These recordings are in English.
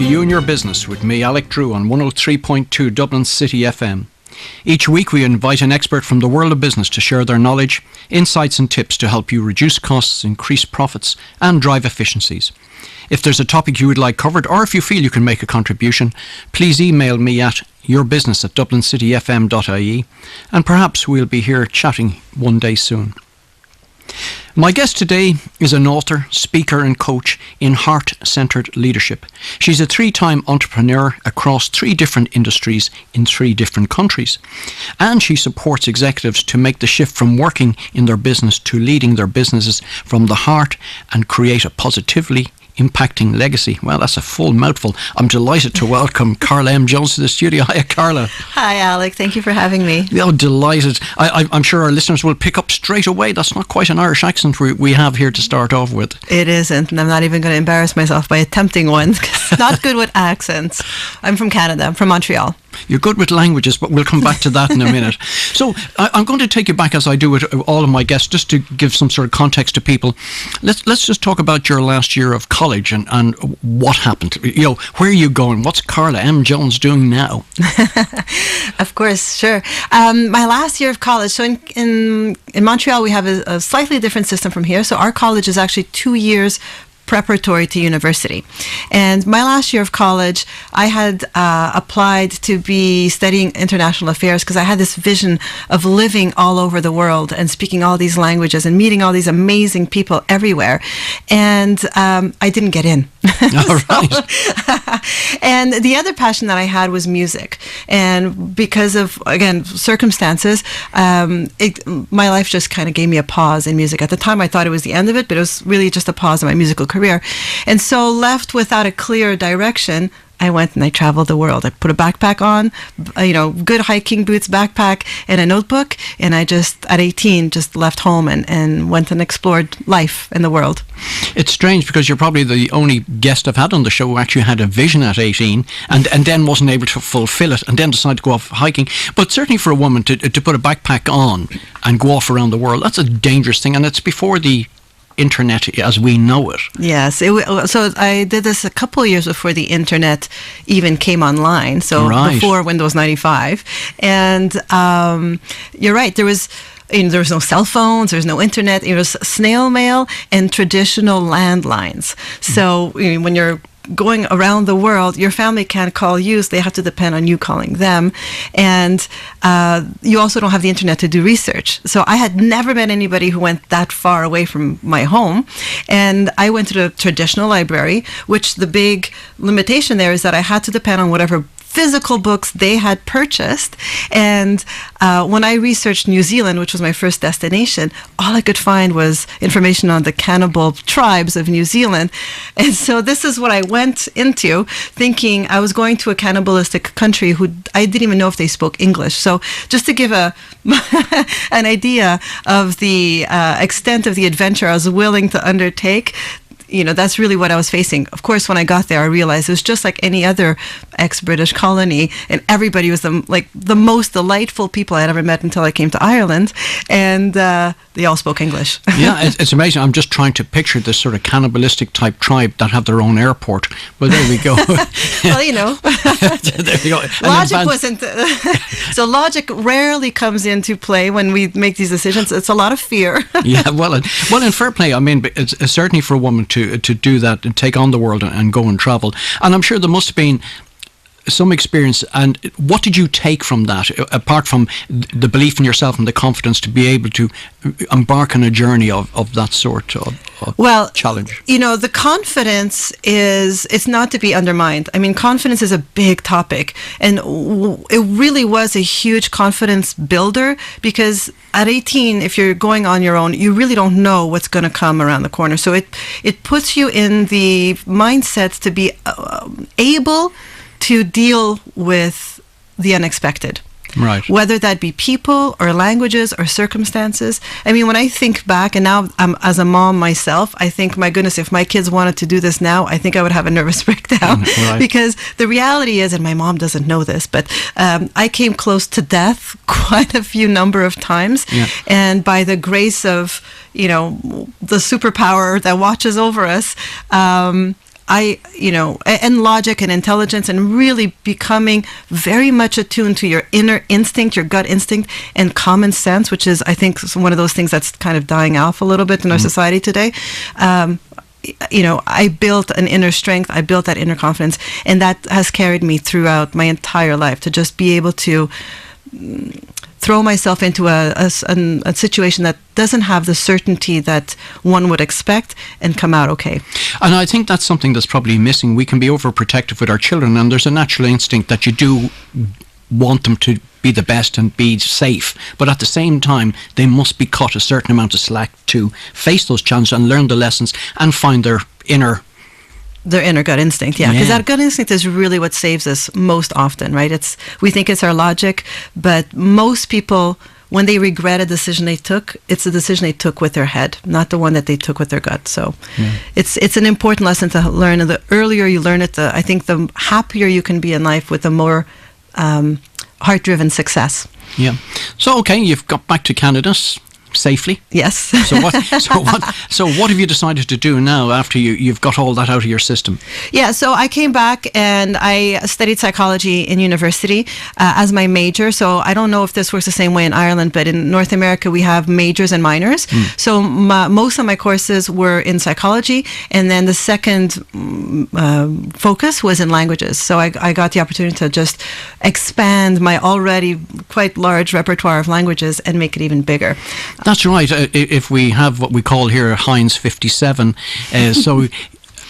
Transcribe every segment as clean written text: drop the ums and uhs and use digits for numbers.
to You and Your Business with me, Alec Drew, on 103.2 Dublin City FM. Each week we invite an expert from the world of business to share their knowledge, insights and tips to help you reduce costs, increase profits and drive efficiencies. If there's a topic you would like covered, or if you feel you can make a contribution, please email me at yourbusiness@dublincityfm.ie, and perhaps we'll be here chatting one day soon. My guest today is an author, speaker and coach in heart-centered leadership. She's a 3-time entrepreneur across 3 different industries in 3 different countries. And she supports executives to make the shift from working in their business to leading their businesses from the heart and create a positively impacting legacy. Well, that's a full mouthful. I'm delighted to welcome Carla M Jones to the studio. Hiya, Carla. Hi, Alec. Thank you for having me. Oh, delighted. I'm sure our listeners will pick up straight away. That's not quite an Irish accent we have here to start off with. It isn't, and I'm not even going to embarrass myself by attempting one, because I'm not good with accents. I'm from Canada. I'm from Montreal. You're good with languages, but we'll come back to that in a minute. So I'm going to take you back, as I do with all of my guests, just to give some sort of context to people. Let's just talk about your last year of college and what happened. You know, where are you going? What's Carla M Jones doing now? Of course, sure. My last year of college. So in Montreal, we have a slightly different system from here. So our college is actually 2 years preparatory to university. And my last year of college, I had applied to be studying international affairs because I had this vision of living all over the world and speaking all these languages and meeting all these amazing people everywhere. And I didn't get in. All right. And the other passion that I had was music. And because of, again, circumstances, my life just kind of gave me a pause in music. At the time, I thought it was the end of it, but it was really just a pause in my musical career. And so left without a clear direction, I went and I traveled the world. I put a backpack on, good hiking boots, backpack, and a notebook. And I just, at 18, just left home and went and explored life and the world. It's strange because you're probably the only guest I've had on the show who actually had a vision at 18 and then wasn't able to fulfill it and then decided to go off hiking. But certainly for a woman to put a backpack on and go off around the world, that's a dangerous thing. And it's before the internet as we know it. Yes. So I did this a couple of years before the internet even came online. So before Windows 95. And you're right. There was no cell phones, there was no internet. It was snail mail and traditional landlines. So when you're going around the world, your family can't call you, so they have to depend on you calling them. And you also don't have the internet to do research. So I had never met anybody who went that far away from my home. And I went to the traditional library, which the big limitation there is that I had to depend on whatever physical books they had purchased. And when I researched New Zealand, which was my first destination, all I could find was information on the cannibal tribes of New Zealand. And so this is what I went into, thinking I was going to a cannibalistic country who I didn't even know if they spoke English. So just to give an idea of the extent of the adventure I was willing to undertake, that's really what I was facing. Of course, when I got there, I realized it was just like any other ex-British colony, and everybody was the most delightful people I'd ever met until I came to Ireland, and they all spoke English. Yeah, it's amazing. I'm just trying to picture this sort of cannibalistic type tribe that have their own airport. Well, there we go. Well, there we go. Logic wasn't... So logic rarely comes into play when we make these decisions. It's a lot of fear. Yeah, well, in fair play, I mean, it's certainly for a woman to do that and take on the world and go and travel. And I'm sure there must have been some experience. And what did you take from that, apart from the belief in yourself and the confidence to be able to embark on a journey of that sort of challenge? The confidence it's not to be undermined. I mean, confidence is a big topic, and it really was a huge confidence builder, because at 18, if you're going on your own, you really don't know what's going to come around the corner. So it puts you in the mindset to be able to deal with the unexpected. Right. Whether that be people or languages or circumstances. I mean, when I think back, and now I'm as a mom myself, I think, my goodness, if my kids wanted to do this now, I think I would have a nervous breakdown. Right. Because the reality is, and my mom doesn't know this, but I came close to death quite a few number of times. Yeah. And by the grace of, the superpower that watches over us, and logic and intelligence, and really becoming very much attuned to your inner instinct, your gut instinct, and common sense, which is, I think, one of those things that's kind of dying off a little bit in our society today. I built an inner strength, I built that inner confidence, and that has carried me throughout my entire life, to just be able to throw myself into a situation that doesn't have the certainty that one would expect, and come out okay. And I think that's something that's probably missing. We can be overprotective with our children, and there's a natural instinct that you do want them to be the best and be safe, but at the same time they must be cut a certain amount of slack to face those challenges and learn the lessons and find their inner gut instinct. Because that gut instinct is really what saves us most often, right? We think it's our logic, but most people, when they regret a decision they took, it's a decision they took with their head, not the one that they took with their gut. So it's an important lesson to learn, and the earlier you learn it, I think the happier you can be in life, with the more heart-driven success. Yeah. So, okay, you've got back to Canada safely. Yes. So what have you decided to do now after you've got all that out of your system? Yeah, so I came back and I studied psychology in university as my major. So I don't know if this works the same way in Ireland, but in North America we have majors and minors. So most of my courses were in psychology, and then the second focus was in languages. So I got the opportunity to just expand my already quite large repertoire of languages and make it even bigger. That's right. If we have what we call here Heinz 57, so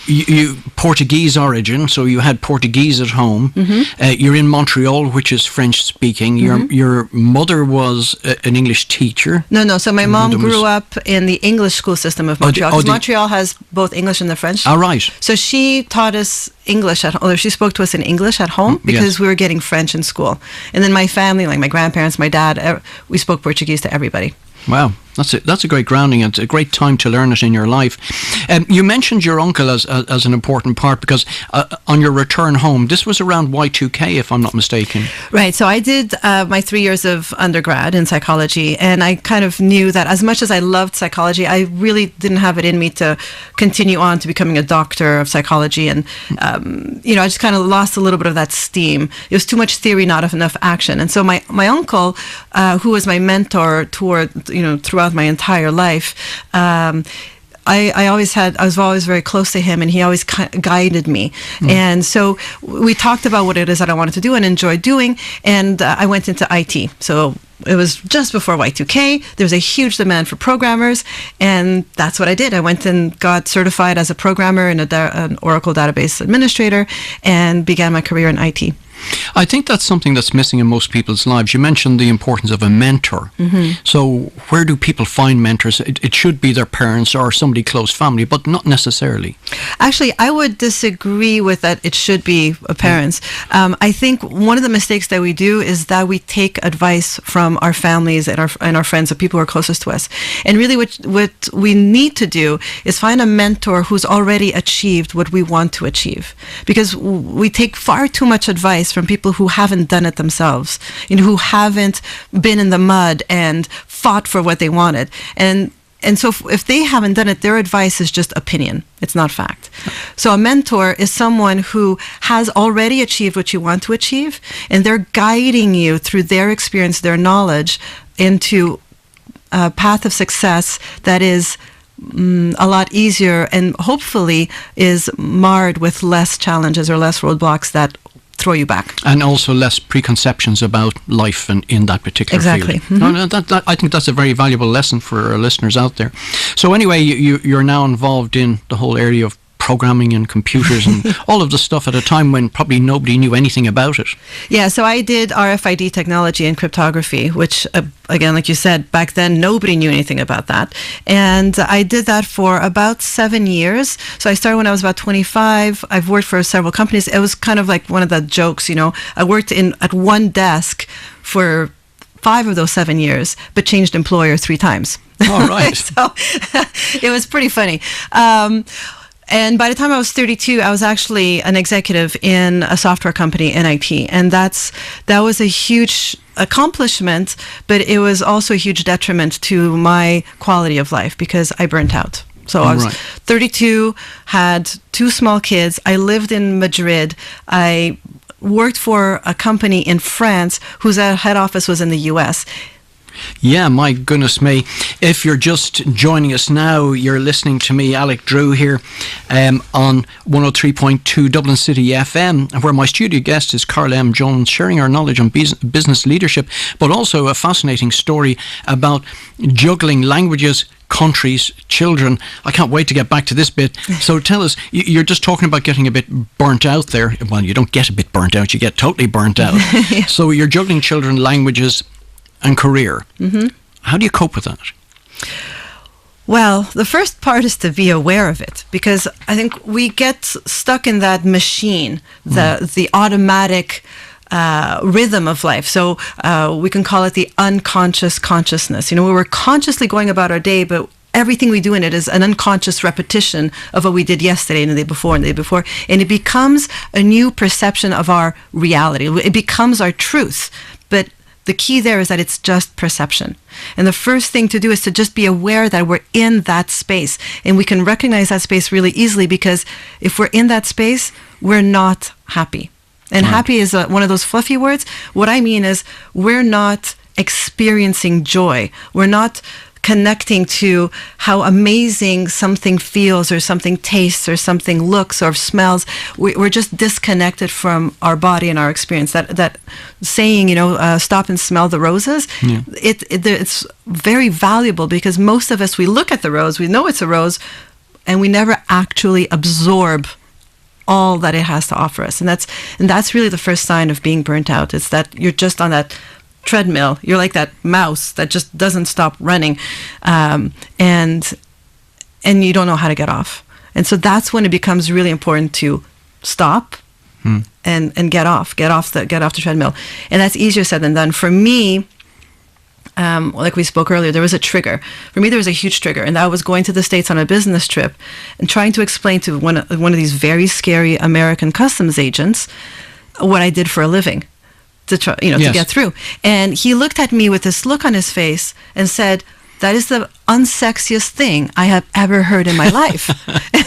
you Portuguese origin, so you had Portuguese at home. You're in Montreal, which is French speaking. Your mother was an English teacher. No. So my mom grew up in the English school system of Montreal. Because Montreal has both English and the French. All right. So she taught us English at home, or she spoke to us in English at home, because we were getting French in school. And then my family, like my grandparents, my dad, we spoke Portuguese to everybody. Wow, that's a great grounding, and it's a great time to learn it in your life. You mentioned your uncle as an important part, because on your return home, this was around Y2K, if I'm not mistaken. Right, so I did my 3 years of undergrad in psychology, and I kind of knew that as much as I loved psychology, I really didn't have it in me to continue on to becoming a doctor of psychology, and I just kind of lost a little bit of that steam. It was too much theory, not enough action. And so my uncle, who was my mentor throughout my entire life, I was always very close to him, and he always guided me. And so we talked about what it is that I wanted to do and enjoyed doing, and I went into IT. So it was just before Y2K. There was a huge demand for programmers, and that's what I did. I went and got certified as a programmer and an Oracle database administrator, and began my career in IT. I think that's something that's missing in most people's lives. You mentioned the importance of a mentor. So where do people find mentors? It should be their parents or somebody close family, but not necessarily. Actually, I would disagree with that. It should be parents. I think one of the mistakes that we do is that we take advice from our families and our friends, the people who are closest to us. And really what we need to do is find a mentor who's already achieved what we want to achieve. Because we take far too much advice from people who haven't done it themselves, who haven't been in the mud and fought for what they wanted. And so if they haven't done it, their advice is just opinion. It's not fact. So a mentor is someone who has already achieved what you want to achieve, and they're guiding you through their experience, their knowledge, into a path of success that is a lot easier, and hopefully is marred with less challenges or less roadblocks that throw you back. And also less preconceptions about life and in that particular field. I think that's a very valuable lesson for our listeners out there. So anyway, you're now involved in the whole area of programming and computers and all of the stuff at a time when probably nobody knew anything about it. Yeah, so I did RFID technology and cryptography, which, again, like you said, back then nobody knew anything about that. And I did that for about 7 years. So I started when I was about 25. I've worked for several companies. It was kind of like one of the jokes, I worked at one desk for 5 of those 7 years, but changed employer 3 times. All right. So it was pretty funny. And by the time I was 32, I was actually an executive in a software company in IT. And that was a huge accomplishment, but it was also a huge detriment to my quality of life because I burnt out. So I was 32, had 2 small kids. I lived in Madrid. I worked for a company in France whose head office was in the US. Yeah, my goodness me. If you're just joining us now, you're listening to me, Alec Drew, here on 103.2 Dublin City FM, where my studio guest is Carla M Jones, sharing her knowledge on business leadership, but also a fascinating story about juggling languages, countries, children. I can't wait to get back to this bit. So tell us, you're just talking about getting a bit burnt out there. Well, you don't get a bit burnt out, you get totally burnt out. Yeah. So you're juggling children, languages, and career. Mm-hmm. How do you cope with that? Well, the first part is to be aware of it, because I think we get stuck in that machine, the automatic rhythm of life. So we can call it the unconscious consciousness. We were consciously going about our day, but everything we do in it is an unconscious repetition of what we did yesterday and the day before and the day before. And it becomes a new perception of our reality. It becomes our truth. But the key there is that it's just perception. And the first thing to do is to just be aware that we're in that space. And we can recognize that space really easily, because if we're in that space, we're not happy. And happy is one of those fluffy words. What I mean is we're not experiencing joy. We're not connecting to how amazing something feels or something tastes or something looks or smells. We're just disconnected from our body and our experience. That saying, stop and smell the roses, it's very valuable, because most of us, we look at the rose, we know it's a rose, and we never actually absorb all that it has to offer us. And that's really the first sign of being burnt out. It's that you're just on that treadmill. You're like that mouse that just doesn't stop running, and you don't know how to get off. And so that's when it becomes really important to stop and get off the treadmill. And that's easier said than done. For me, like we spoke earlier, there was a trigger. For me, there was a huge trigger, and that was going to the States on a business trip and trying to explain to one of these very scary American customs agents what I did for a living. To try, to get through. And he looked at me with this look on his face and said, "That is the unsexiest thing I have ever heard in my life."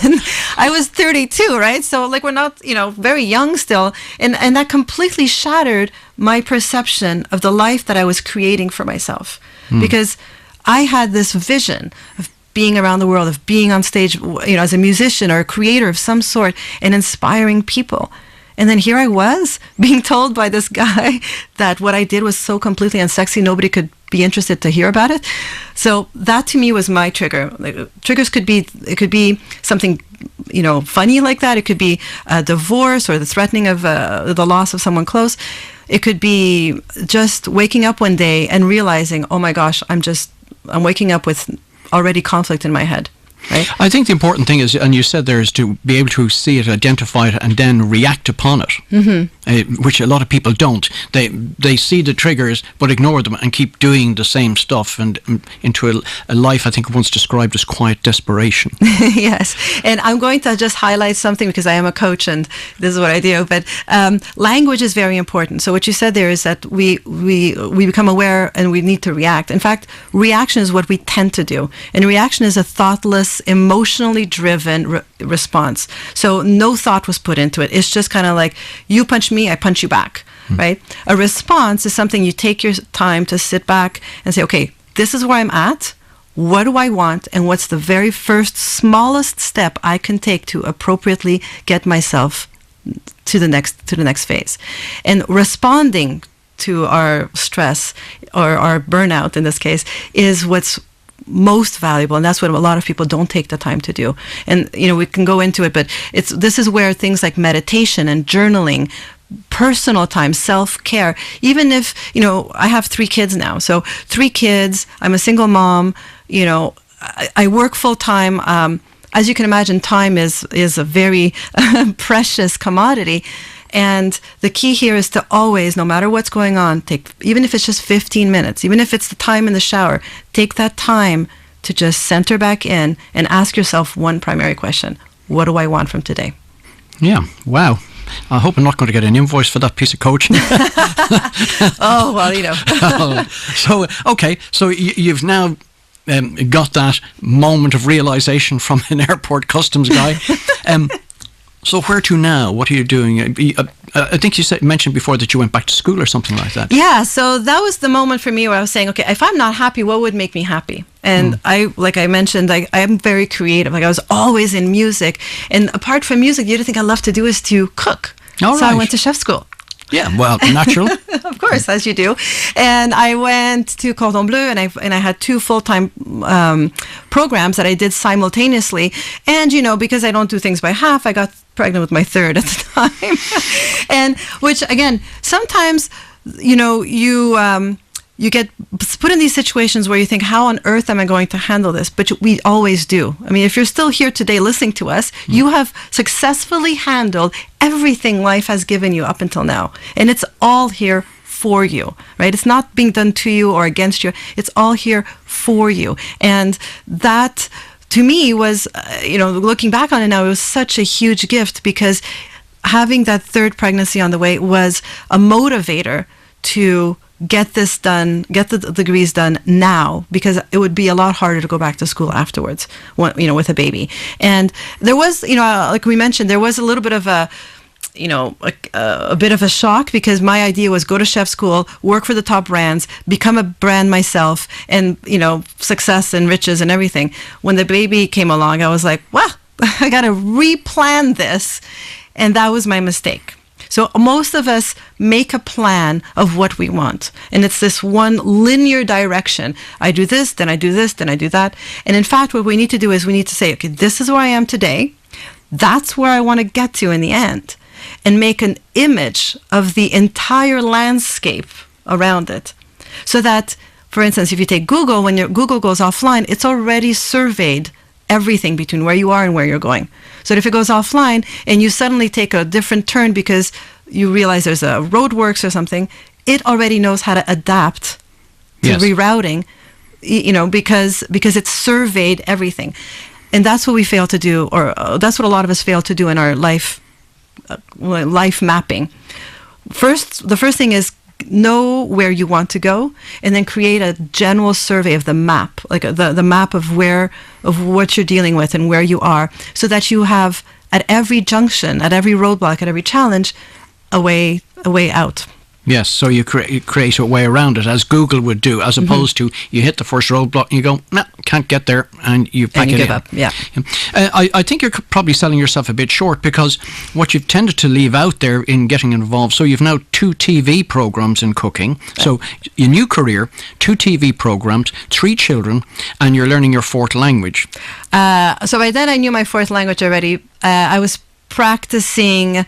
And I was 32, right? So we're not, very young still. And that completely shattered my perception of the life that I was creating for myself. Because I had this vision of being around the world, of being on stage, as a musician or a creator of some sort, and inspiring people. And then here I was being told by this guy that what I did was so completely unsexy, nobody could be interested to hear about it. So that to me was my trigger. Triggers could be something, funny like that. It could be a divorce or the threatening of the loss of someone close. It could be just waking up one day and realizing, oh my gosh, I'm waking up with already conflict in my head. Right? I think the important thing is, and you said there, is to be able to see it, identify it, and then react upon it, which a lot of people don't. They see the triggers but ignore them and keep doing the same stuff, and into a life I think once described as quiet desperation. Yes, and I'm going to just highlight something because I am a coach and this is what I do. But language is very important. So what you said there is that we become aware and we need to react. In fact, reaction is what we tend to do, and reaction is a thoughtless, emotionally driven response. So no thought was put into it. It's just kind of like, you punch me, I punch you back, right? A response is something you take your time to sit back and say, okay, this is where I'm at. What do I want? And what's the very first smallest step I can take to appropriately get myself to the next phase? And responding to our stress or our burnout in this case is what's most valuable, and that's what a lot of people don't take the time to do. And we can go into it, but this is where things like meditation and journaling, personal time, self-care, even if I have 3 kids now, so 3 kids, I'm a single mom, I work full-time. As you can imagine, time is a very precious commodity. And the key here is to always, no matter what's going on, even if it's just 15 minutes, even if it's the time in the shower, take that time to just center back in and ask yourself one primary question. What do I want from today? Yeah, wow. I hope I'm not going to get an invoice for that piece of coaching. Oh, well, So, okay, so you've now got that moment of realization from an airport customs guy. So where to now? What are you doing? I think you mentioned before that you went back to school or something like that. Yeah, so that was the moment for me where I was saying, okay, if I'm not happy, what would make me happy? And like I mentioned, I am very creative. Like I was always in music. And apart from music, the other thing I love to do is to cook. So I went to chef school. Yeah, well, natural. Of course, as you do. And I went to Cordon Bleu, and I had 2 full-time programs that I did simultaneously. And, because I don't do things by half, I got pregnant with my 3rd at the time. And which, again, sometimes, you get put in these situations where you think, how on earth am I going to handle this? But we always do. I mean, if you're still here today listening to us, you have successfully handled everything life has given you up until now. And it's all here for you, right? It's not being done to you or against you. It's all here for you. And that, to me, was, looking back on it now, it was such a huge gift, because having that 3rd pregnancy on the way was a motivator to get this done, get the degrees done now, because it would be a lot harder to go back to school afterwards, with a baby. And there was, like we mentioned, there was a little bit of a bit of a shock, because my idea was go to chef school, work for the top brands, become a brand myself, and, success and riches and everything. When the baby came along, I was like, well, I got to replan this. And that was my mistake. So most of us make a plan of what we want. And it's this one linear direction. I do this, then I do this, then I do that. And in fact, what we need to do is we need to say, okay, this is where I am today. That's where I want to get to in the end. And make an image of the entire landscape around it. So that, for instance, if you take Google, when your Google goes offline, it's already surveyed everything between where you are and where you're going. So that if it goes offline and you suddenly take a different turn because you realize there's a roadworks or something, it already knows how to adapt to rerouting, because it's surveyed everything. And that's what we fail to do, or that's what a lot of us fail to do in our life mapping. The first thing is know where you want to go, and then create a general survey of the map, like the map of what you're dealing with and where you are, so that you have at every junction, at every roadblock, at every challenge, a way out. Yes, so you create a way around it, as Google would do, as opposed to you hit the first roadblock and you go, nah, can't get there, and you pack it in. Up. Yeah. I think you're probably selling yourself a bit short, because what you've tended to leave out there in getting involved, so you've now 2 TV programs in cooking, so your new career, 2 TV programs, 3 children, and you're learning your 4th language. So by then I knew my 4th language already. I was practicing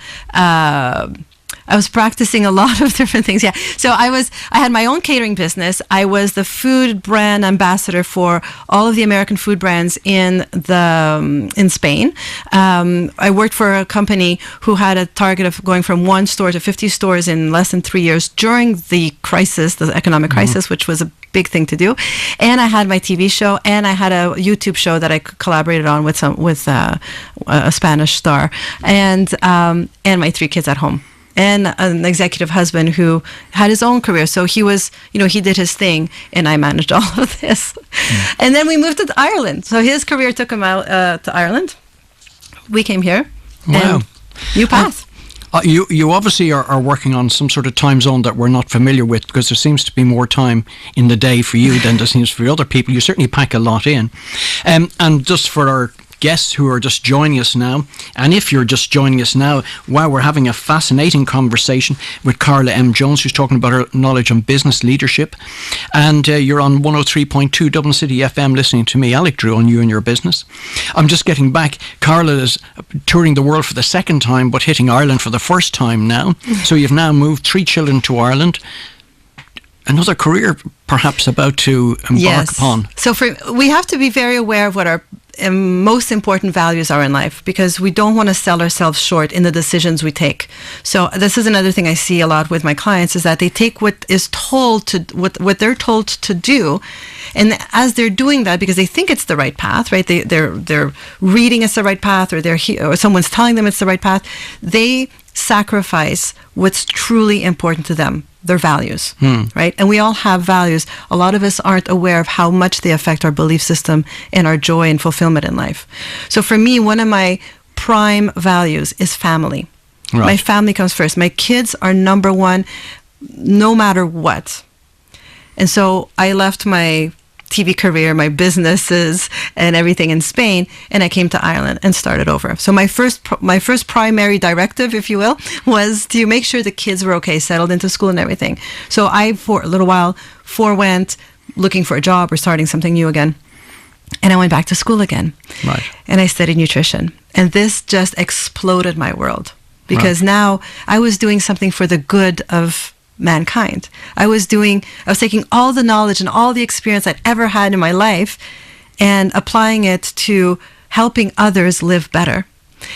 a lot of different things. Yeah. So I had my own catering business. I was the food brand ambassador for all of the American food brands in Spain. I worked for a company who had a target of going from 1 store to 50 stores in less than 3 years during the crisis, the economic crisis, which was a big thing to do. And I had my TV show, and I had a YouTube show that I collaborated on with a Spanish star, and my 3 kids at home. And an executive husband who had his own career. So he was, he did his thing, and I managed all of this. And then we moved to Ireland. So his career took him out to Ireland. We came here. Wow. New path. You obviously are working on some sort of time zone that we're not familiar with, because there seems to be more time in the day for you than there seems for other people. You certainly pack a lot in. And just for our guests who are just joining us now, and if you're just joining us now, wow, we're having a fascinating conversation with Carla M Jones, who's talking about her knowledge on business leadership. And you're on 103.2 Dublin City FM listening to me, Alec Drew, on You and Your Business. I'm just getting back. Carla is touring the world for the 2nd time, but hitting Ireland for the 1st time now. So you've now moved 3 children to Ireland. Another career perhaps about to embark upon. So we have to be very aware of what our most important values are in life, because we don't want to sell ourselves short in the decisions we take. So this is another thing I see a lot with my clients, is that they take what is told to what they're told to do, and as they're doing that, because they think it's the right path, right? They're reading it's the right path, or or someone's telling them it's the right path. They sacrifice what's truly important to them, their values, right? And we all have values. A lot of us aren't aware of how much they affect our belief system and our joy and fulfillment in life. So for me, one of my prime values is family. Right. My family comes first. My kids are number one, no matter what. And so I left my TV career, my businesses, and everything in Spain, and I came to Ireland and started over. So my first primary directive, if you will, was to make sure the kids were okay, settled into school and everything. So I, for a little while, forewent looking for a job or starting something new again. And I went back to school again. Right. And I studied nutrition. And this just exploded my world. Because now I was doing something for the good of mankind. I was taking all the knowledge and all the experience I'd ever had in my life and applying it to helping others live better.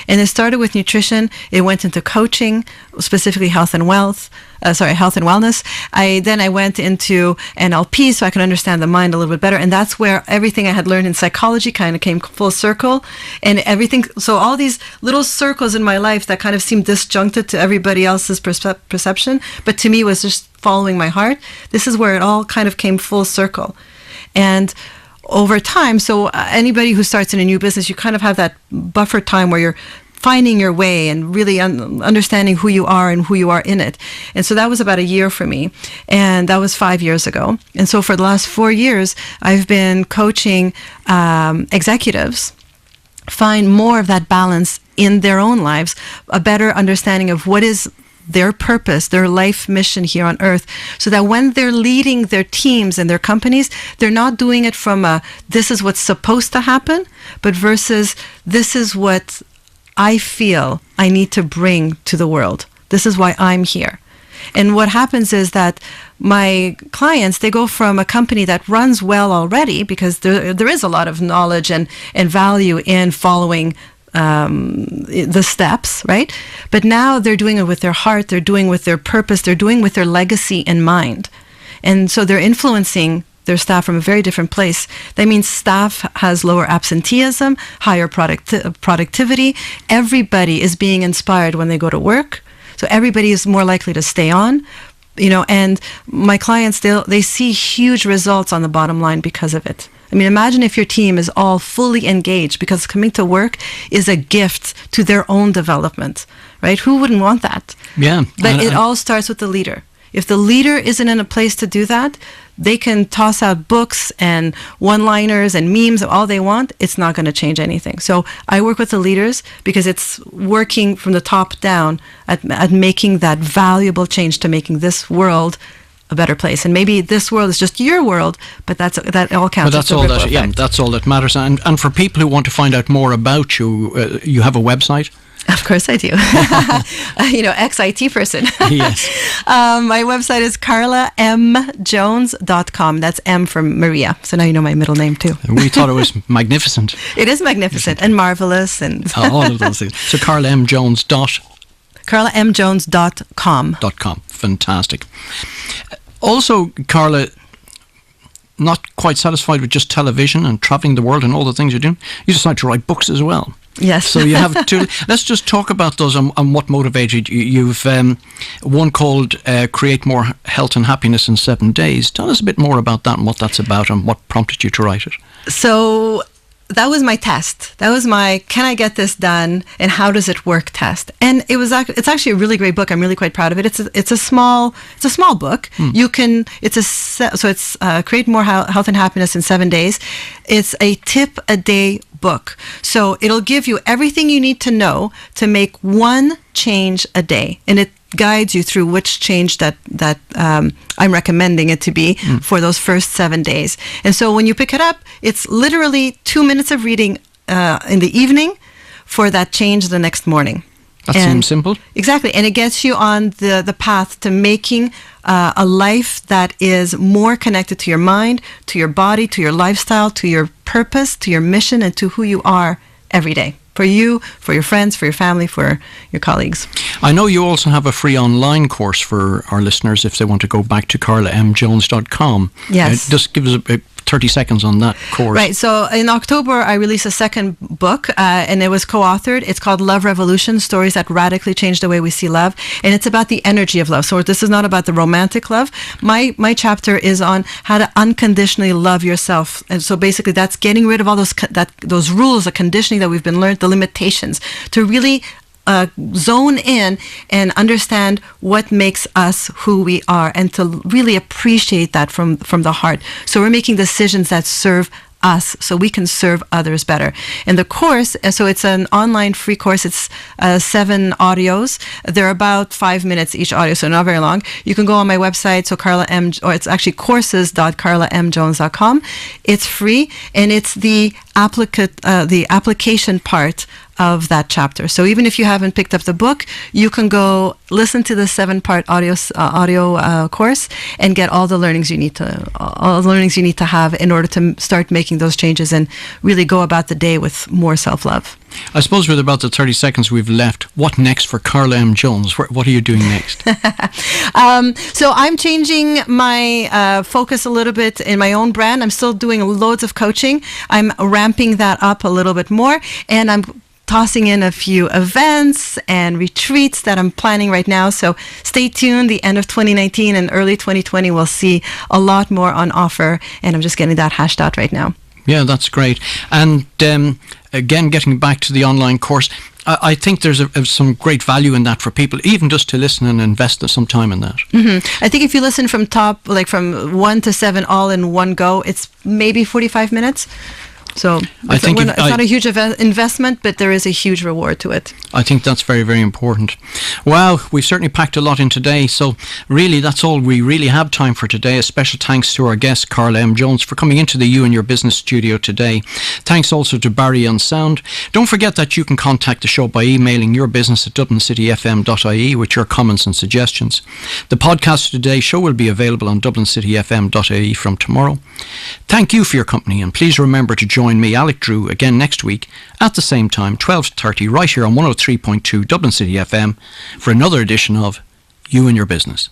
And it started with nutrition. It went into coaching, specifically health and wellness. Then I went into NLP so I could understand the mind a little bit better. And that's where everything I had learned in psychology kind of came full circle. And everything, so all these little circles in my life that kind of seemed disjuncted to everybody else's perception, but to me was just following my heart. This is where it all kind of came full circle. And over time, so anybody who starts in a new business, you kind of have that buffer time where you're finding your way and really understanding who you are and who you are in it. And so that was about a year for me. And that was 5 years ago. And so for the last 4 years, I've been coaching executives find more of that balance in their own lives, a better understanding of what is their purpose, their life mission here on earth, so that when they're leading their teams and their companies, they're not doing it from this is what's supposed to happen, but versus this is what I feel I need to bring to the world. This is why I'm here. And what happens is that my clients, they go from a company that runs well already, because there is a lot of knowledge and value in following the steps, right? But now they're doing it with their heart, they're doing with their purpose, they're doing with their legacy in mind. And so they're influencing their staff from a very different place. That means staff has lower absenteeism, higher productivity. Everybody is being inspired when they go to work. So everybody is more likely to stay on, and my clients, they see huge results on the bottom line because of it. I mean, imagine if your team is all fully engaged, because coming to work is a gift to their own development, right? Who wouldn't want that? Yeah. But it all starts with the leader. If the leader isn't in a place to do that, they can toss out books and one-liners and memes all they want. It's not going to change anything. So I work with the leaders because it's working from the top down at making that valuable change to making this world a better place. And maybe this world is just your world, but that all counts. But that's all that matters. And for people who want to find out more about you, you have a website? Of course I do. ex-IT person. Yes. My website is carlamjones.com. That's M for Maria. So now you know my middle name too. We thought it was magnificent. It is magnificent and marvelous. And all of those things. So carlamjones.com. .com. Fantastic. Also, Carla, not quite satisfied with just television and traveling the world and all the things you're doing, you decide to write books as well. Yes. So you have two. Let's just talk about those and what motivated you. You've one called Create More Health and Happiness in 7 Days. Tell us a bit more about that and what that's about and what prompted you to write it. So that was my test. That was my can I get this done and how does it work test. And it's actually a really great book. I'm really quite proud of it. It's a small book. You can it's Create More Health and Happiness in 7 Days. It's a tip a day book. So it'll give you everything you need to know to make one change a day, and it guides you through which change that I'm recommending it to be for those first 7 days. And so when you pick it up, it's literally 2 minutes of reading in the evening for that change the next morning. That seems simple. Exactly. And it gets you on the path to making a life that is more connected to your mind, to your body, to your lifestyle, to your purpose, to your mission, and to who you are every day. For you, for your friends, for your family, for your colleagues. I know you also have a free online course for our listeners if they want to go back to carlamjones.com. Yes. Just give us 30 seconds on that course. Right. So in October, I released a second book, and it was co-authored. It's called Love Revolution, Stories That Radically Change the Way We See Love. And it's about the energy of love. So this is not about the romantic love. My chapter is on how to unconditionally love yourself. And so basically that's getting rid of all those rules, the conditioning that we've been learned, the limitations, to really zone in and understand what makes us who we are, and to really appreciate that from the heart. So we're making decisions that serve us so we can serve others better. And the course, so it's an online free course. It's 7 audios. They're about 5 minutes each audio, so not very long. You can go on my website, so or it's actually courses.carlamjones.com. It's free, and it's the application part of that chapter. So even if you haven't picked up the book, you can go listen to the 7-part audio course and get all the learnings you need to have in order to start making those changes and really go about the day with more self-love. I suppose with about the 30 seconds we've left, what next for Carla M Jones? What are you doing next? So I'm changing my focus a little bit in my own brand. I'm still doing loads of coaching. I'm ramping that up a little bit more, and I'm tossing in a few events and retreats that I'm planning right now. So stay tuned. The end of 2019 and early 2020, we'll see a lot more on offer, and I'm just getting that hashed out right now. Yeah, that's great. And again, getting back to the online course, I think there's some great value in that for people, even just to listen and invest some time in that. Mm-hmm. I think if you listen from 1 to 7 all in one go, it's maybe 45 minutes. So it's not a huge investment, but there is a huge reward to it. I think that's very, very important. Wow, we've certainly packed a lot in today. So really, that's all we really have time for today. A special thanks to our guest, Carla M Jones, for coming into the You and Your Business studio today. Thanks also to Barry on sound. Don't forget that you can contact the show by emailing yourbusiness@dublincityfm.ie with your comments and suggestions. The podcast of today's show will be available on dublincityfm.ie from tomorrow. Thank you for your company, and please remember to join me, Alec Drew, again next week at the same time, 12:30, right here on 103.2 Dublin City FM for another edition of You and Your Business.